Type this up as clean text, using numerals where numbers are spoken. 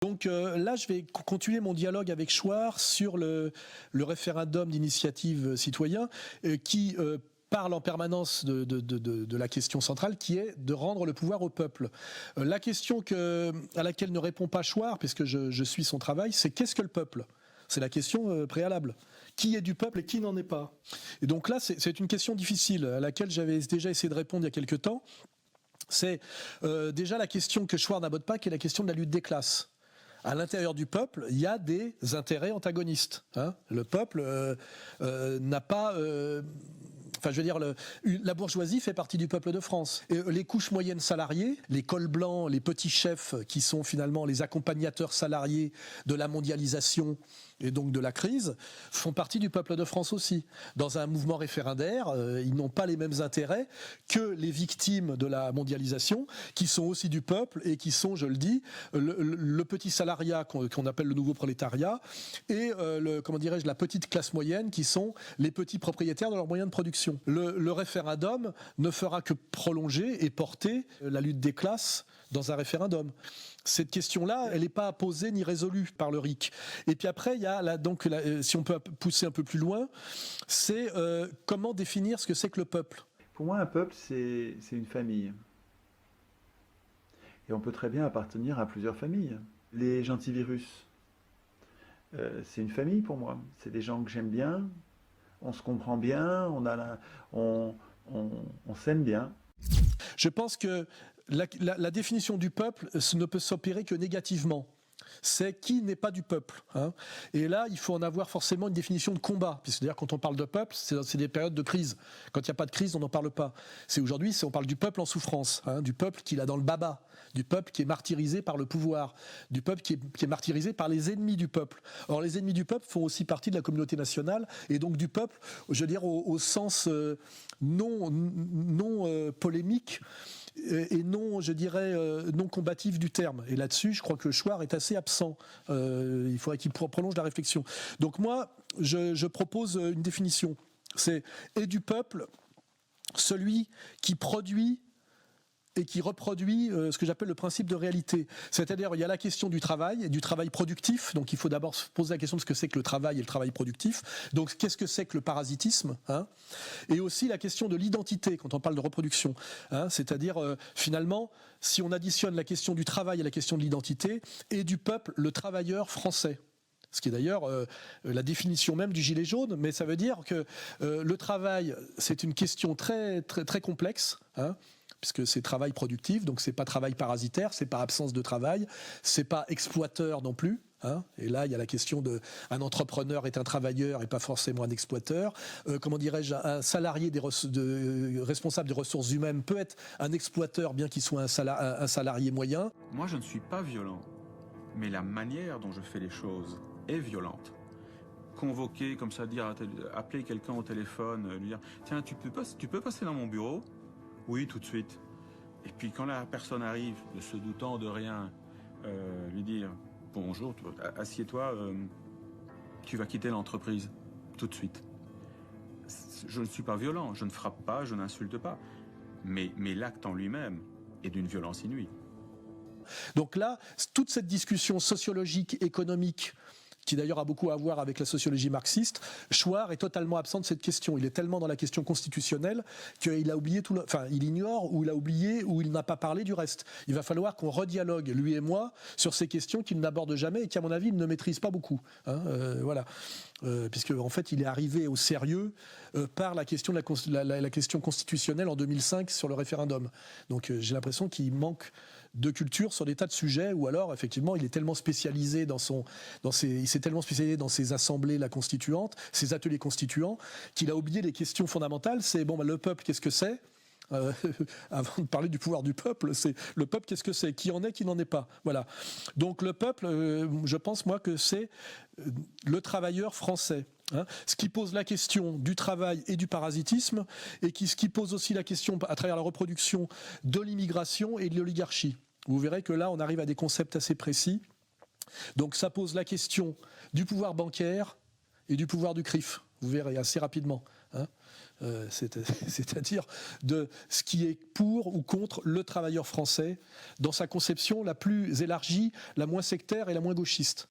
Donc là, je vais continuer mon dialogue avec Chouard sur le référendum d'initiative citoyen qui parle en permanence de la question centrale qui est de rendre le pouvoir au peuple. La question à laquelle ne répond pas Chouard, puisque je suis son travail, c'est qu'est-ce que le peuple ? C'est la question préalable. Qui est du peuple et qui n'en est pas ? Et donc là, c'est une question difficile à laquelle j'avais déjà essayé de répondre il y a quelque temps. C'est déjà la question que Chouard n'aborde pas, qui est la question de la lutte des classes. À l'intérieur du peuple, il y a des intérêts antagonistes. Le peuple n'a pas... Enfin, je veux dire, la bourgeoisie fait partie du peuple de France. Et les couches moyennes salariées, les cols blancs, les petits chefs, qui sont finalement les accompagnateurs salariés de la mondialisation et donc de la crise, font partie du peuple de France aussi. Dans un mouvement référendaire, ils n'ont pas les mêmes intérêts que les victimes de la mondialisation, qui sont aussi du peuple et qui sont, je le dis, le petit salariat qu'on appelle le nouveau prolétariat et la petite classe moyenne, qui sont les petits propriétaires de leurs moyens de production. Le référendum ne fera que prolonger et porter la lutte des classes dans un référendum. Cette question-là, elle n'est pas posée ni résolue par le RIC. Et puis après, il y a si on peut pousser un peu plus loin, c'est comment définir ce que c'est que le peuple. Pour moi, un peuple, c'est une famille. Et on peut très bien appartenir à plusieurs familles. Les gentivirus, c'est une famille pour moi. C'est des gens que j'aime bien, on se comprend bien, on s'aime bien. Je pense que la définition du peuple ne peut s'opérer que négativement. C'est qui n'est pas du peuple. Et là, il faut en avoir forcément une définition de combat. Puisque d'ailleurs, quand on parle de peuple, c'est des périodes de crise. Quand il n'y a pas de crise, on n'en parle pas. Aujourd'hui, on parle du peuple en souffrance, du peuple qui est dans le baba, du peuple qui est martyrisé par le pouvoir, du peuple qui est martyrisé par les ennemis du peuple. Or, les ennemis du peuple font aussi partie de la communauté nationale, et donc du peuple, je veux dire, au sens non polémique, et non, je dirais, non combatif du terme. Et là-dessus, je crois que Chouard est assez absent. Il faudrait qu'il prolonge la réflexion. Donc moi, je propose une définition. C'est « et du peuple, celui qui produit et qui reproduit ce que j'appelle le principe de réalité. C'est-à-dire, il y a la question du travail, et du travail productif. Donc, il faut d'abord se poser la question de ce que c'est que le travail et le travail productif. Donc, qu'est-ce que c'est que le parasitisme, Et aussi la question de l'identité, quand on parle de reproduction. C'est-à-dire, finalement, si on additionne la question du travail et la question de l'identité, et du peuple, le travailleur français. Ce qui est d'ailleurs la définition même du gilet jaune, mais ça veut dire que le travail, c'est une question très, très, très complexe, puisque c'est travail productif, donc c'est pas travail parasitaire, c'est pas absence de travail, c'est pas exploiteur non plus. Et là, il y a la question un entrepreneur est un travailleur et pas forcément un exploiteur. Comment dirais-je, un salarié responsable des ressources humaines peut être un exploiteur, bien qu'il soit un salarié moyen. Moi, je ne suis pas violent, mais la manière dont je fais les choses est violente. Convoquer comme ça, appeler quelqu'un au téléphone, lui dire « Tiens, tu peux passer dans mon bureau ?» Oui, tout de suite. Et puis quand la personne arrive, ne se doutant de rien, lui dire « Bonjour, assieds-toi, tu vas quitter l'entreprise tout de suite. » Je ne suis pas violent, je ne frappe pas, je n'insulte pas. Mais l'acte en lui-même est d'une violence inouïe. Donc là, toute cette discussion sociologique, économique, qui d'ailleurs a beaucoup à voir avec la sociologie marxiste, Chouard est totalement absent de cette question. Il est tellement dans la question constitutionnelle qu'il a oublié il ignore, ou il a oublié, ou il n'a pas parlé du reste. Il va falloir qu'on redialogue, lui et moi, sur ces questions qu'il n'aborde jamais et qu'à mon avis, il ne maîtrise pas beaucoup. Voilà. Puisque en fait, il est arrivé au sérieux par la question la question constitutionnelle en 2005 sur le référendum. Donc j'ai l'impression qu'il manque de culture sur des tas de sujets, ou alors effectivement il est tellement spécialisé il s'est tellement spécialisé dans ses assemblées constituantes, ses ateliers constituants, qu'il a oublié les questions fondamentales. C'est le peuple, qu'est-ce que c'est ? Avant de parler du pouvoir du peuple, c'est le peuple, qu'est-ce que c'est ? Qui en est, qui n'en est pas ? Voilà. Donc le peuple, je pense moi que c'est le travailleur français. Ce qui pose la question du travail et du parasitisme, et ce qui pose aussi la question, à travers la reproduction, de l'immigration et de l'oligarchie. Vous verrez que là, on arrive à des concepts assez précis. Donc ça pose la question du pouvoir bancaire et du pouvoir du CRIF. Vous verrez assez rapidement. hein, c'est-à-dire de ce qui est pour ou contre le travailleur français dans sa conception la plus élargie, la moins sectaire et la moins gauchiste.